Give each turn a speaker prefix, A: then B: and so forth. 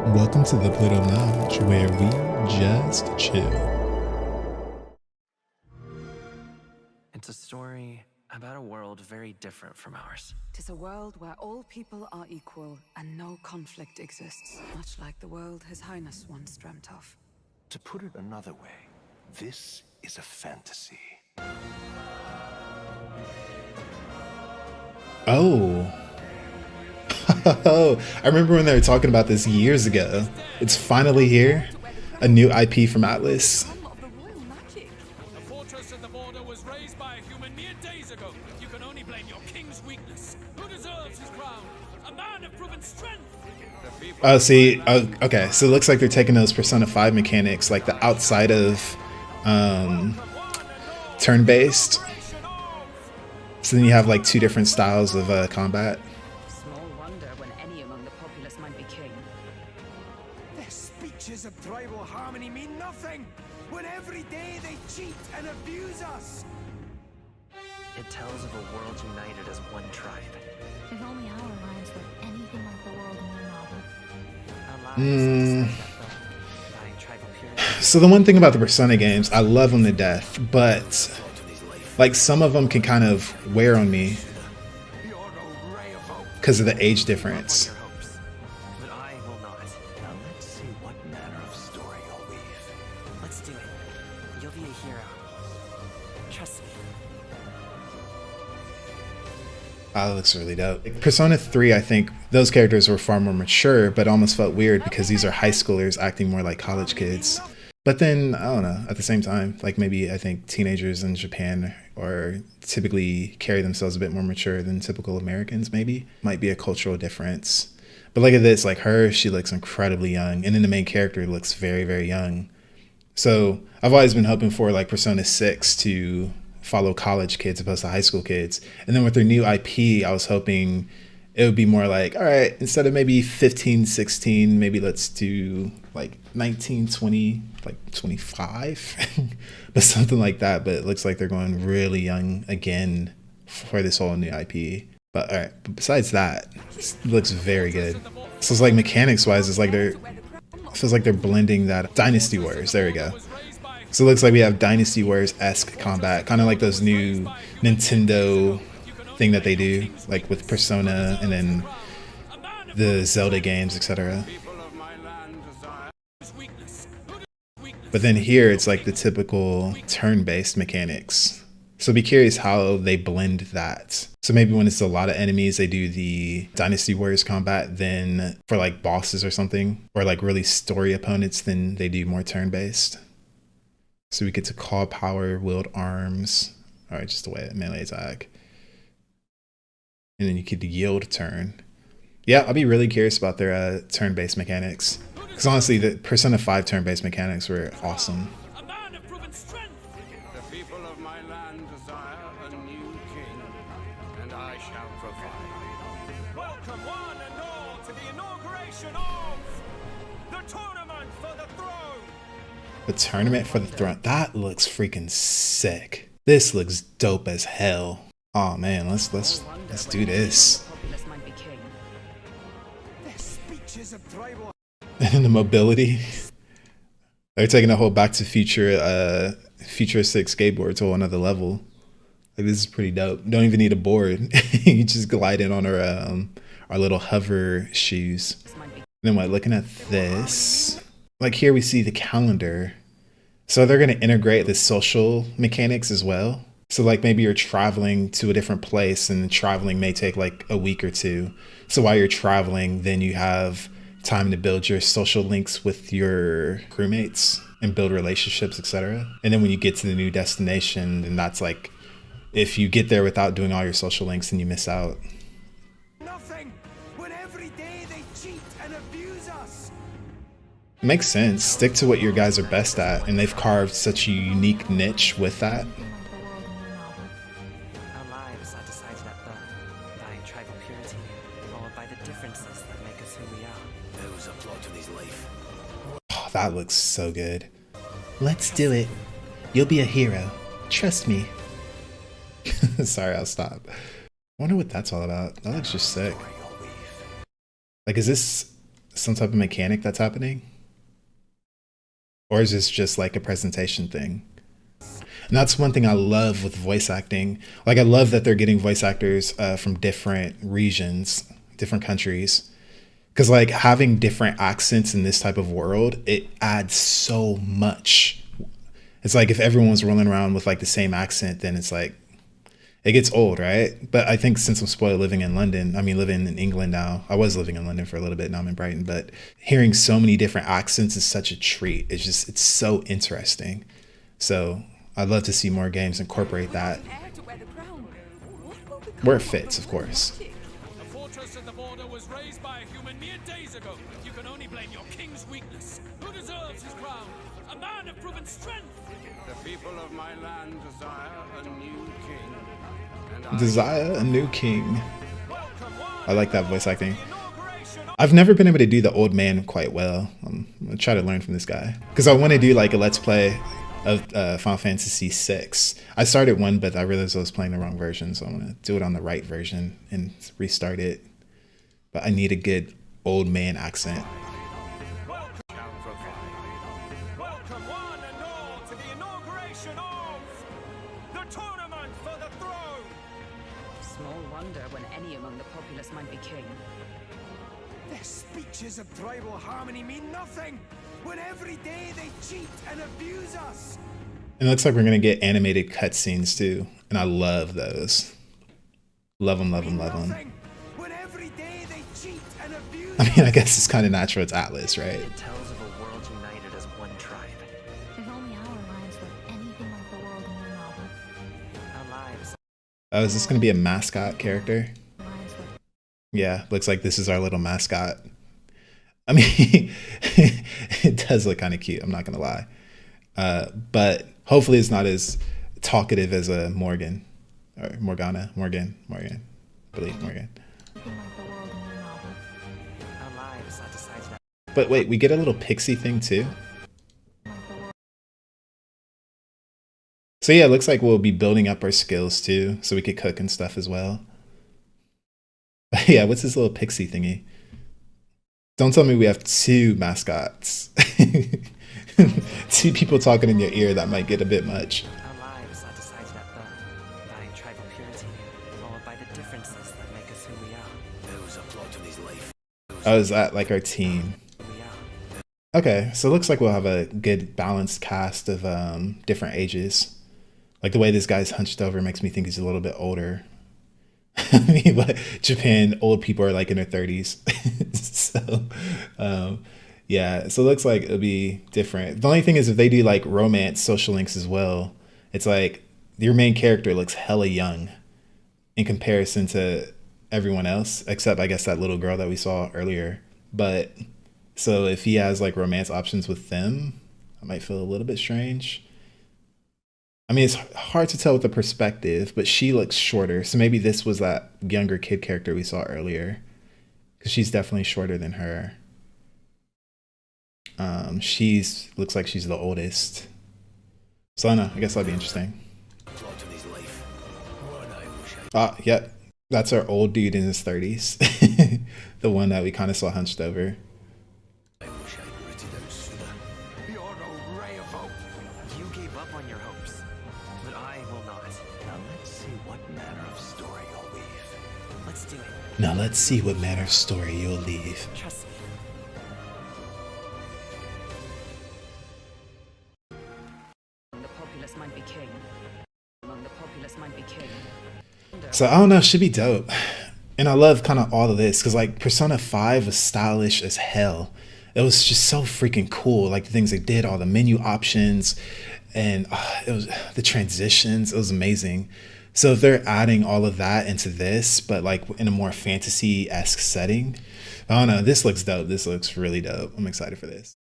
A: Welcome to the Pluto Lounge, where we just chill.
B: It's a story about a world very different from ours.
C: 'Tis a world where all people are equal and no conflict exists, much like the world His Highness once dreamt of.
D: To put it another way, this is a fantasy.
A: Oh. I remember when they were talking about this years ago. It's finally here. A new IP from Atlas.
C: Some of the royal magic.
E: The fortress at the border was raised by a human mere days ago. You can only blame your king's weakness. Who deserves his crown? A man of proven strength.
A: Oh, see. Oh, okay. So it looks like they're taking those Persona 5 mechanics, like the outside of turn-based. So then you have like two different styles of combat.
C: Small wonder when any among the populace might be king.
F: Their speeches of tribal harmony mean nothing when every day they cheat and abuse us.
B: It tells of a world united as one tribe.
G: If only our lives were anything like the world in your novel.
B: Our lives are decided by tribal purity.
A: So the one thing about the Persona games, I love them to death, but like some of them can kind of wear on me
F: You're no ray of hope.
A: because of the age difference.
B: Your hopes, but I will not.
D: Now let's see what manner of story you'll weave.
B: Let's do it. You'll be a hero. Trust me.
A: Oh, that looks really dope. Persona 3, I think those characters were far more mature, but almost felt weird because these are high schoolers acting more like college kids. But then, I don't know, at the same time, like maybe I think teenagers in Japan are typically carry themselves a bit more mature than typical Americans, maybe. Might be a cultural difference. But look at this, like her, she looks incredibly young. And then the main character looks very, very young. So I've always been hoping for like Persona 6 to follow college kids opposed to high school kids. And then with their new IP, I was hoping it would be more like, all right, instead of maybe 15, 16, maybe let's do like 19, 20, like 25, but something like that. But it looks like they're going really young again for this whole new IP. But all right, but besides that, it looks very good. So it's like mechanics wise, it's like it feels like they're blending that Dynasty Warriors. There we go. So it looks like we have Dynasty Warriors-esque combat, kind of like those new Nintendo thing that they do, like with Persona and then the Zelda games, etc. But then here it's like the typical turn-based mechanics. So be curious how they blend that. So maybe when it's a lot of enemies, they do the Dynasty Warriors combat, then for like bosses or something, or like really story opponents, then they do more turn-based. So we get to call power, wield arms. All right, just a melee attack. And then you could yield turn. Yeah, I'll be really curious about their turn-based mechanics. Because honestly, the Persona 5 turn-based mechanics were awesome.
E: A man of proven strength.
F: The people of my land desire a new king, and I shall provide.
E: Welcome one and all to the inauguration of the tournament for the throne.
A: The tournament for the throne. That looks freaking sick. This looks dope as hell. Oh man, let's do this.
C: Populace might be king.
F: Their speeches of tribal
A: And the mobility. They're taking the whole Back to Future futuristic skateboard to another level. Like this is pretty dope. Don't even need a board. You just glide in on our little hover shoes. And then what, looking at this, like here we see the calendar. So they're gonna integrate the social mechanics as well. So like maybe you're traveling to a different place and traveling may take like a week or two. So while you're traveling, then you have time to build your social links with your crewmates and build relationships, etc. And then when you get to the new destination, then that's like, if you get there without doing all your social links, then you miss out.
F: nothing when every day they cheat and abuse us.
A: Makes sense. Stick to what your guys are best at. And they've carved such a unique niche with that.
G: Anything like the world in your novel.
B: Our lives are decided at birth by tribal purity, followed by the differences that make us who we are.
D: There was a plot to his life.
A: Oh, that looks so good. Let's do it. You'll be a hero. Trust me. Sorry, I'll stop. I wonder what that's all about. That looks just sick. Like, is this some type of mechanic that's happening? Or is this just like a presentation thing? And that's one thing I love with voice acting. Like, I love that they're getting voice actors from different regions, different countries. Because like having different accents in this type of world, it adds so much. It's like if everyone's rolling around with like the same accent, then it's like, it gets old, right? But I think since I'm spoiled living in London, I mean, living in England now, I was living in London for a little bit, now I'm in Brighton, but hearing so many different accents is such a treat. It's so interesting. So I'd love to see more games incorporate that where it fits, of course.
E: The fortress at the border was raised by a human mere days ago. You can only blame your king's weakness. Who deserves his crown? A man of proven strength.
H: The people of my land desire a new king.
A: Desire a new king. I like that voice acting. I've never been able to do the old man quite well. I'm gonna try to learn from this guy because I want to do like a let's play of Final Fantasy VI. I started one, but I realized I was playing the wrong version, so I'm gonna do it on the right version and restart it. But I need a good old man accent.
F: Welcome one and all to the inauguration of the tournament for the throne!
C: Small wonder when any among the populace might be king.
F: Their speeches of tribal harmony mean nothing when every day they cheat and abuse us.
A: And it looks like we're gonna get animated cutscenes too, and I love those. Love them, love them, love them.
F: Nothing when every day they cheat and abuse
A: I mean, I guess it's kind of natural. It's Atlas, right?
B: It tells of a world united as one tribe.
G: If only our lives were anything like the world in your novel.
B: Our lives.
A: Oh, is this gonna be a mascot character?
G: Lives were
A: Yeah, looks like this is our little mascot. I mean, it does look kind of cute, I'm not gonna lie. But hopefully it's not as talkative as a Morgan. Or Morgana. Morgan. I believe Morgan.
G: anything like the world in your novel.
B: Our lives are decided at
A: But wait, we get a little pixie thing too?
G: Like the world.
A: So yeah, it looks like we'll be building up our skills too, so we could cook and stuff as well. Yeah, what's this little pixie thingy? Don't tell me we have two mascots. Two people talking in your ear, that might get a bit much.
B: our lives are decided at birth by tribal purity, or by the differences that make us who we are.
D: There was a plot in his life.
A: Oh, is that like our team?
B: Who we are.
A: Okay, so it looks like we'll have a good balanced cast of different ages. Like the way this guy's hunched over makes me think he's a little bit older. I mean, but Japan, old people are like in their 30s. So, yeah, so it looks like it'll be different. The only thing is if they do like romance social links as well, it's like your main character looks hella young in comparison to everyone else, except I guess that little girl that we saw earlier. But so if he has like romance options with them, I might feel a little bit strange. I mean, it's hard to tell with the perspective, but she looks shorter. So maybe this was that younger kid character we saw earlier, because she's definitely shorter than her. She's looks like she's the oldest. So I don't know. I guess that'll be interesting.
D: Plot in his life. One I wish I
A: Ah, yep. That's our old dude in his 30s. The one that we kind of saw hunched over.
D: wish I'd written out sooner.
F: You're no ray of hope.
B: You gave up on your hopes, but I will not.
D: Now let's see what manner of story you'll weave.
B: Let's do it.
A: Now let's see what manner of story you'll leave.
B: Trust me.
C: The populace might be king. Among the populace might be king.
A: So I don't know, should be dope. And I love kind of all of this because like Persona 5 was stylish as hell. It was just so freaking cool. Like the things they did, all the menu options, and it was the transitions. It was amazing. So if they're adding all of that into this, but like in a more fantasy-esque setting, I don't know. This looks dope. This looks really dope. I'm excited for this.